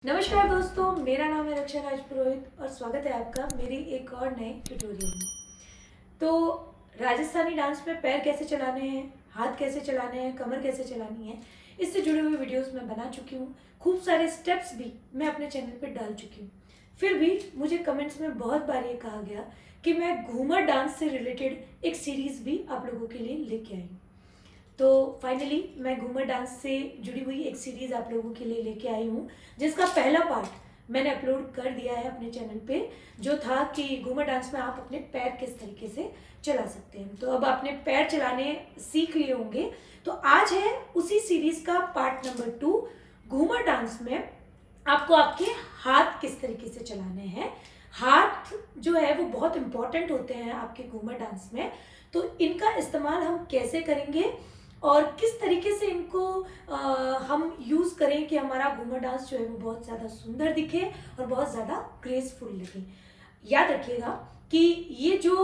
नमस्कार दोस्तों, मेरा नाम है रक्षा राजपुरोहित और स्वागत है आपका मेरी एक और नए ट्यूटोरियल में। तो राजस्थानी डांस में पैर कैसे चलाने हैं, हाथ कैसे चलाने हैं, कमर कैसे चलानी है, इससे जुड़े हुए वीडियोस मैं बना चुकी हूँ। खूब सारे स्टेप्स भी मैं अपने चैनल पे डाल चुकी हूँ। फिर भी मुझे कमेंट्स में बहुत बार ये कहा गया कि मैं घूमर डांस से रिलेटेड एक सीरीज़ भी आप लोगों के लिए लेके आई हूँ। तो फाइनली मैं घूमर डांस से जुड़ी हुई एक सीरीज़ आप लोगों के लिए लेके आई हूँ, जिसका पहला पार्ट मैंने अपलोड कर दिया है अपने चैनल पे, जो था कि घूमर डांस में आप अपने पैर किस तरीके से चला सकते हैं। तो अब आपने पैर चलाने सीख लिए होंगे, तो आज है उसी सीरीज़ का पार्ट नंबर 2। घूमर डांस में आपको आपके हाथ किस तरीके से चलाने हैं। हाथ जो है वो बहुत इंपॉर्टेंट होते हैं आपके घूमर डांस में, तो इनका इस्तेमाल हम कैसे करेंगे और किस तरीके से इनको हम यूज़ करें कि हमारा घूमर डांस जो है वो बहुत ज़्यादा सुंदर दिखे और बहुत ज़्यादा ग्रेसफुल लगे। याद रखिएगा कि ये जो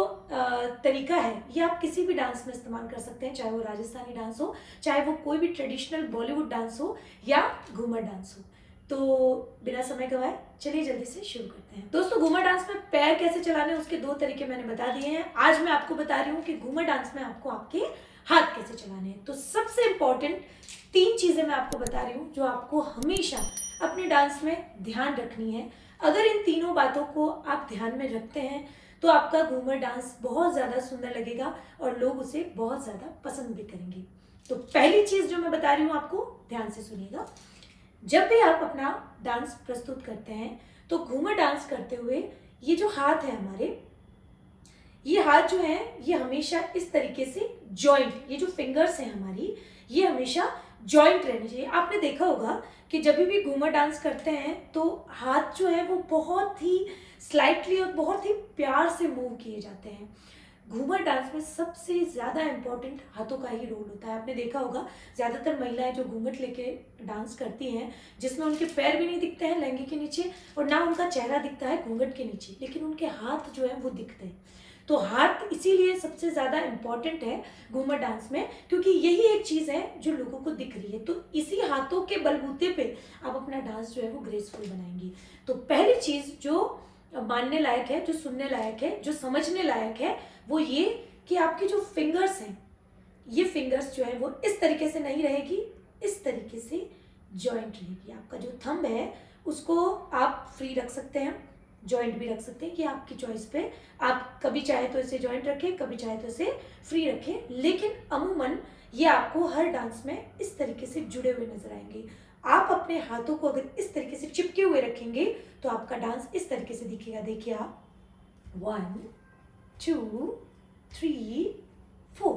तरीका है ये आप किसी भी डांस में इस्तेमाल कर सकते हैं, चाहे वो राजस्थानी डांस हो, चाहे वो कोई भी ट्रेडिशनल बॉलीवुड डांस हो या घूमर डांस हो। तो बिना समय गवाए चलिए जल्दी से शुरू करते हैं। दोस्तों, घूमर डांस में पैर कैसे चलाने हैं उसके 2 तरीके मैंने बता दिए हैं। आज मैं आपको बता रही हूँ कि घूमर डांस में आपको आपके हाथ कैसे चलाने हैं। तो सबसे इंपॉर्टेंट 3 चीजें मैं आपको बता रही हूँ जो आपको हमेशा अपने डांस में ध्यान रखनी है। अगर इन तीनों बातों को आप ध्यान में रखते हैं तो आपका घूमर डांस बहुत ज़्यादा सुंदर लगेगा और लोग उसे बहुत ज़्यादा पसंद भी करेंगे। तो पहली चीज़ जो मैं बता रही हूँ आपको ध्यान से सुनिएगा। जब भी आप अपना डांस प्रस्तुत करते हैं तो घूमर डांस करते हुए ये जो हाथ है हमारे, ये हाथ जो है ये हमेशा इस तरीके से जॉइंट, ये जो फिंगर्स हैं हमारी, ये हमेशा जॉइंट रहनी चाहिए। आपने देखा होगा कि जब भी घूमर डांस करते हैं तो हाथ जो है वो बहुत ही स्लाइटली और बहुत ही प्यार से मूव किए जाते हैं। घूमर डांस में सबसे ज़्यादा इम्पोर्टेंट हाथों का ही रोल होता है। आपने देखा होगा ज़्यादातर महिलाएं जो घूंघट लेके डांस करती हैं, जिसमें उनके पैर भी नहीं दिखते हैं लहंगे के नीचे और ना उनका चेहरा दिखता है घूंघट के नीचे, लेकिन उनके हाथ जो है वो दिखते हैं। तो हाथ इसीलिए सबसे ज़्यादा इम्पॉर्टेंट है घूमर डांस में, क्योंकि यही एक चीज़ है जो लोगों को दिख रही है। तो इसी हाथों के बलबूते पे आप अपना डांस जो है वो ग्रेसफुल बनाएंगी। तो पहली चीज़ जो मानने लायक है, जो सुनने लायक है, जो समझने लायक है, वो ये कि आपकी जो फिंगर्स हैं, ये फिंगर्स जो है वो इस तरीके से नहीं रहेगी, इस तरीके से जॉइंट रहेगी। आपका जो थंब है उसको आप फ्री रख सकते हैं, जॉइंट भी रख सकते हैं, कि आपकी चॉइस पे। आप कभी चाहे तो इसे जॉइंट रखें, कभी चाहे तो इसे फ्री रखें, लेकिन अमूमन ये आपको हर डांस में इस तरीके से जुड़े हुए नजर आएंगे। आप अपने हाथों को अगर इस तरीके से चिपके हुए रखेंगे तो आपका डांस इस तरीके से दिखेगा। देखिए आप, 1 2 3 4।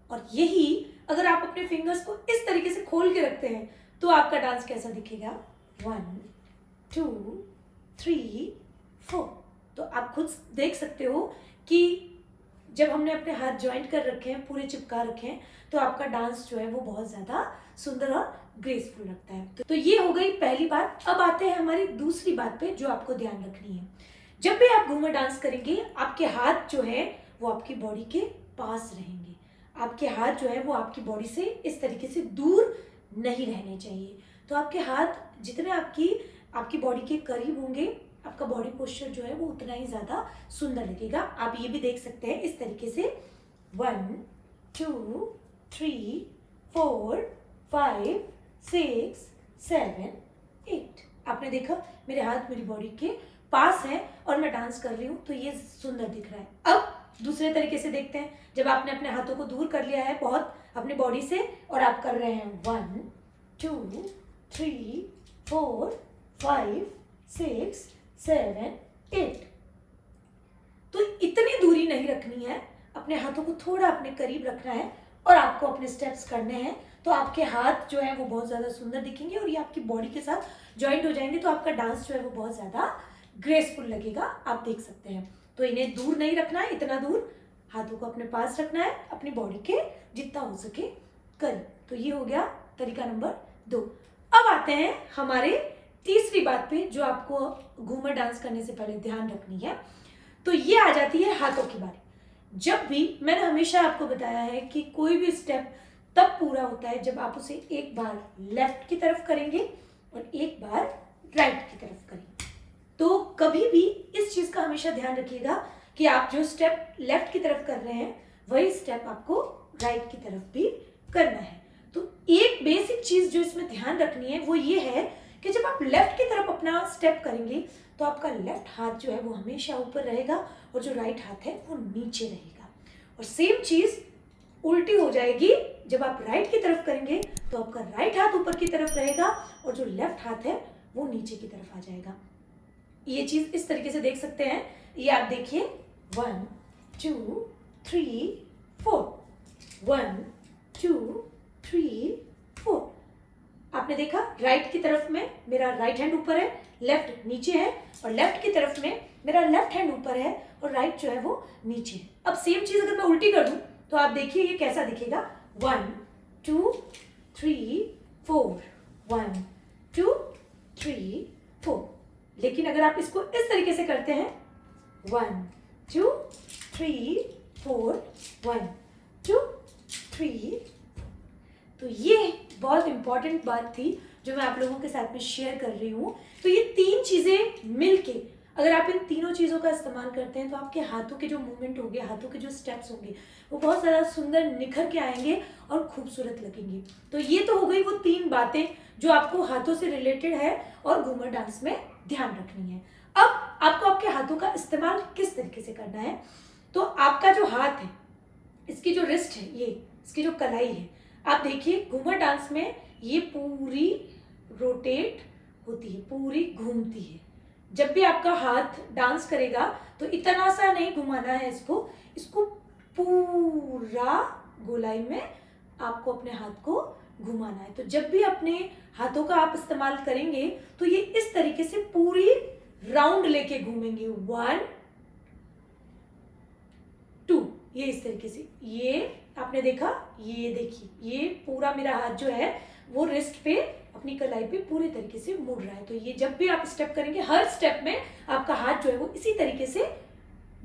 और यही अगर आप अपने फिंगर्स को इस तरीके से खोल के रखते हैं तो आपका डांस कैसा दिखेगा, 1 2 3 4। तो आप खुद देख सकते हो कि जब हमने अपने हाथ ज्वाइंट कर रखे हैं, पूरे चिपका रखे हैं, तो आपका डांस जो है वो बहुत ज़्यादा सुंदर और ग्रेसफुल लगता है। तो ये हो गई पहली बात। अब आते हैं हमारी दूसरी बात पे जो आपको ध्यान रखनी है। जब भी आप घूमर डांस करेंगे, आपके हाथ जो है वो आपकी बॉडी के पास रहेंगे। आपके हाथ जो है वो आपकी बॉडी से इस तरीके से दूर नहीं रहने चाहिए। तो आपके हाथ जितने आपकी बॉडी के करीब होंगे, आपका बॉडी पोस्चर जो है वो उतना ही ज़्यादा सुंदर लगेगा। आप ये भी देख सकते हैं इस तरीके से, 1 2 3 4 5 6 7 8। आपने देखा मेरे हाथ मेरी बॉडी के पास है और मैं डांस कर रही हूँ, तो ये सुंदर दिख रहा है। अब दूसरे तरीके से देखते हैं। जब आपने अपने हाथों को दूर कर लिया है बहुत अपनी बॉडी से और आप कर रहे हैं 1 2 3 4 5 6 7 8, तो इतनी दूरी नहीं रखनी है, अपने हाथों को थोड़ा अपने करीब रखना है और आपको अपने स्टेप्स करने हैं। तो आपके हाथ जो है वो बहुत ज़्यादा सुंदर दिखेंगे और ये आपकी बॉडी के साथ ज्वाइंट हो जाएंगे, तो आपका डांस जो है वो बहुत ज़्यादा ग्रेसफुल लगेगा। आप देख सकते हैं। तो इन्हें दूर नहीं रखना है, इतना दूर हाथों को अपने पास रखना है, अपनी बॉडी के जितना हो सके करीब। तो ये हो गया तरीका नंबर 2। अब आते हैं हमारे तीसरी बात पे जो आपको घूमर डांस करने से पहले ध्यान रखनी है। तो ये आ जाती है हाथों की बारी। जब भी, मैंने हमेशा आपको बताया है कि कोई भी स्टेप तब पूरा होता है जब आप उसे एक बार लेफ्ट की तरफ करेंगे और एक बार राइट की तरफ करें। तो कभी भी इस चीज का हमेशा ध्यान रखिएगा कि आप जो स्टेप लेफ्ट की तरफ कर रहे हैं वही स्टेप आपको राइट की तरफ भी करना है। तो एक बेसिक चीज जो इसमें ध्यान रखनी है वो ये है कि जब आप लेफ्ट की तरफ अपना स्टेप करेंगे तो आपका लेफ्ट हाथ जो है वो हमेशा ऊपर रहेगा और जो राइट हाथ है वो नीचे रहेगा। और सेम चीज उल्टी हो जाएगी, जब आप राइट की तरफ करेंगे तो आपका राइट हाथ ऊपर की तरफ रहेगा और जो लेफ्ट हाथ है वो नीचे की तरफ आ जाएगा। ये चीज इस तरीके से देख सकते हैं, ये आप देखिए 1 2 3 4, 1 2 3 4। आपने देखा राइट की तरफ में मेरा राइट हैंड ऊपर है, लेफ्ट नीचे है, और लेफ्ट की तरफ में मेरा लेफ्ट हैंड ऊपर है और राइट जो है वो नीचे है। अब सेम चीज अगर मैं उल्टी कर दूं तो आप देखिए ये कैसा दिखेगा, 1 2 3 4, 1 2 3 4। लेकिन अगर आप इसको इस तरीके से करते हैं 1 2 3 4, 1 2 3, तो ये बहुत इंपॉर्टेंट बात थी जो मैं आप लोगों के साथ में शेयर कर रही हूँ। तो ये तीन चीजें मिलके अगर आप इन तीनों चीजों का इस्तेमाल करते हैं तो आपके हाथों के जो मूवमेंट होंगे, हाथों के जो स्टेप्स होंगे वो बहुत ज़्यादा सुंदर निखर के आएंगे और खूबसूरत लगेंगे। तो ये तो हो गई वो तीन बातें जो आपको हाथों से रिलेटेड है और घूमर डांस में ध्यान रखनी है। अब आपको आपके हाथों का इस्तेमाल किस तरीके से करना है, तो आपका जो हाथ है, इसकी जो रिस्ट है, ये इसकी जो कलाई है, आप देखिए घूमर डांस में ये पूरी रोटेट होती है, पूरी घूमती है। जब भी आपका हाथ डांस करेगा तो इतना सा नहीं घुमाना है इसको पूरा गोलाई में आपको अपने हाथ को घुमाना है। तो जब भी अपने हाथों का आप इस्तेमाल करेंगे तो ये इस तरीके से पूरी राउंड लेके घूमेंगे, 1 2, ये इस तरीके से। ये आपने देखा, ये देखिए ये पूरा मेरा हाथ जो है वो रिस्ट पे अपनी कलाई पे पूरे तरीके से मुड़ रहा है। तो ये जब भी आप स्टेप करेंगे हर स्टेप में आपका हाथ जो है वो इसी तरीके से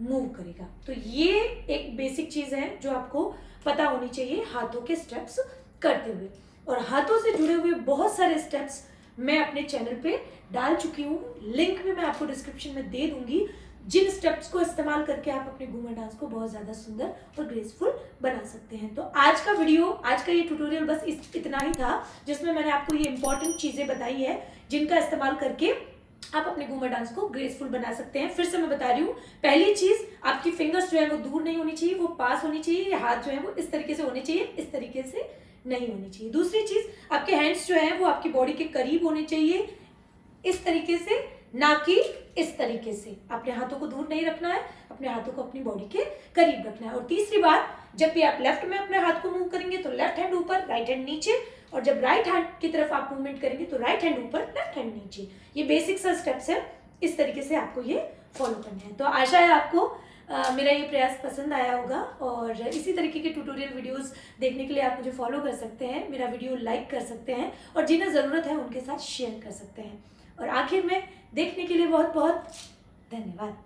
मूव करेगा। तो ये एक बेसिक चीज है जो आपको पता होनी चाहिए हाथों के स्टेप्स करते हुए। और हाथों से जुड़े हुए बहुत सारे स्टेप्स मैं अपने चैनल पे डाल चुकी हूँ, लिंक भी मैं आपको डिस्क्रिप्शन में दे दूंगी, जिन स्टेप्स को इस्तेमाल करके आप अपने घूमर डांस को बहुत ज़्यादा सुंदर और ग्रेसफुल बना सकते हैं। तो आज का वीडियो, आज का ये ट्यूटोरियल बस इतना ही था, जिसमें मैंने आपको ये इंपॉर्टेंट चीज़ें बताई है जिनका इस्तेमाल करके आप अपने घूमर डांस को ग्रेसफुल बना सकते हैं। फिर से मैं बता रही हूँ, पहली चीज़ आपकी फिंगर्स जो है वो दूर नहीं होनी चाहिए, वो पास होनी चाहिए। हाथ जो है वो इस तरीके से होने चाहिए, इस तरीके से नहीं होनी चाहिए। दूसरी चीज़, आपके हैंड्स जो है वो आपकी बॉडी के करीब होने चाहिए, इस तरीके से, ना कि इस तरीके से। अपने हाथों को दूर नहीं रखना है, अपने हाथों को अपनी बॉडी के करीब रखना है। और तीसरी बात, जब भी आप लेफ्ट में अपने हाथ को मूव करेंगे तो लेफ्ट हैंड ऊपर, राइट हैंड नीचे, और जब राइट हैंड की तरफ आप मूवमेंट करेंगे तो राइट हैंड ऊपर, लेफ्ट हैंड नीचे। ये बेसिक सा स्टेप्स है, इस तरीके से आपको ये फॉलो करना है। तो आशा है आपको मेरा ये प्रयास पसंद आया होगा, और इसी तरीके के ट्यूटोरियल वीडियोस देखने के लिए आप मुझे फॉलो कर सकते हैं, मेरा वीडियो लाइक कर सकते हैं, और जिन्हें ज़रूरत है उनके साथ शेयर कर सकते हैं। और आखिर में देखने के लिए बहुत बहुत धन्यवाद।